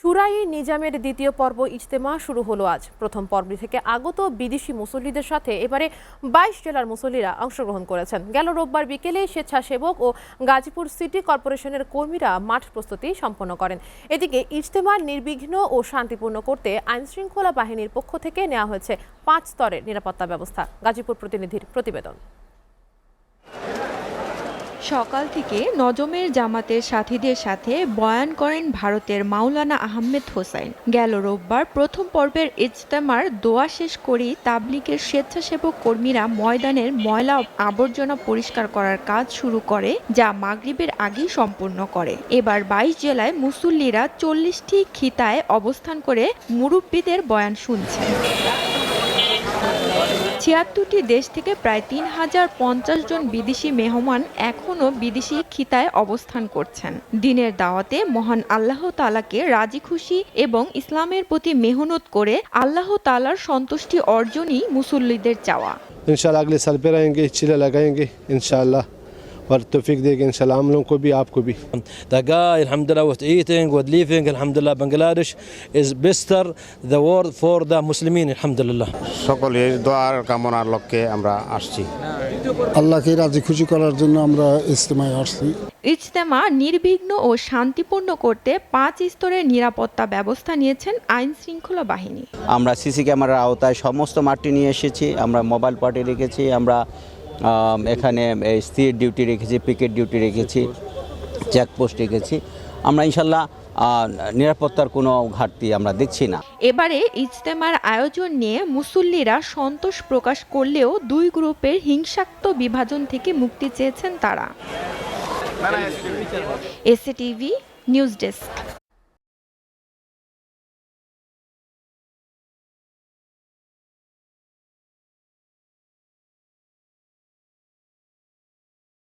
শুরাই নিজামের দ্বিতীয় পর্ব ইজতেমা শুরু হলো আজ। প্রথম পর্ব থেকে আগত বিদেশি মুসল্লিদের সাথে এবারে ২২ জেলার মুসল্লিরা অংশগ্রহণ করেছেন। গেল রোববার বিকেলে স্বেচ্ছাসেবক ও গাজীপুর সিটি কর্পোরেশনের কর্মীরা মাঠ প্রস্তুতি সম্পন্ন করেন। এদিকে ইজতেমা নির্বিঘ্ন ও শান্তিপূর্ণ করতে আইনশৃঙ্খলা বাহিনীর পক্ষ থেকে নেওয়া হয়েছে ৫ স্তরের নিরাপত্তা ব্যবস্থা। গাজীপুর প্রতিনিধির প্রতিবেদন। সকাল থেকে নজমের জামাতের সাথীদের সাথে বয়ান করেন ভারতের মাওলানা আহমেদ হোসাইন। গেল রোববার প্রথম পর্বের ইজতেমার দোয়া শেষ করেই তাবলিগের স্বেচ্ছাসেবক কর্মীরা ময়দানের ময়লা আবর্জনা পরিষ্কার করার কাজ শুরু করে, যা মাগরিবের আগেই সম্পূর্ণ করে। এবার ২২ জেলায় মুসল্লিরা ৪০টি খিতায় অবস্থান করে মুরব্বিদের বয়ান শুনছেন। ৭৬টি দেশ থেকে প্রায় ৩,০৫০ জন বিদেশি মেহমান এখনও বিদেশি খিতায় অবস্থান করছেন। দিনের দাওয়াতে মহান আল্লাহ তাআলাকে রাজি খুশি এবং ইসলামের প্রতি মেহনত করে আল্লাহ তাআলার সন্তুষ্টি অর্জনই মুসল্লিদের চাওয়া। इंशाल्लाह अगले साल पे रहेंगे, चिल्ला लगाएंगे इंशाल्लाह, और तौफीक देगा इंशाल्लाह हम लोगों को भी आपको भी। The guy alhamdulillah was eating was leaving alhamdulillah Bangladesh is better the world for the Muslimin alhamdulillah. সকলের দোয়ার কামনার লক্ষ্যে আমরা আসছি। আল্লাহকে রাজি খুশি করার জন্য আমরা ইজতেমায় আসছি। ইজতেমা নির্বিঘ্ন ও শান্তিপূর্ণ করতে ৫ স্তরের নিরাপত্তা ব্যবস্থা নিয়েছেন আইন শৃঙ্খলা বাহিনী। আমরা সিসি ক্যামেরার আওতায় সমস্ত মাঠটি নিয়ে এসেছি। আমরা মোবাইল পার্টি রেখেছি, আমরা এখানে স্থির ডিউটি রেখেছি, পিকেট ডিউটি রেখেছি, চেকপোস্ট রেখেছি। আমরা ইনশাল্লাহ নিরাপত্তার কোনো ঘাটতি আমরা দেখছি না। এবারে ইজতেমার আয়োজন নিয়ে মুসল্লিরা সন্তোষ প্রকাশ করলেও দুই গ্রুপের হিংসাত্মক বিভাজন থেকে মুক্তি চেয়েছেন তারা। SATV news desk.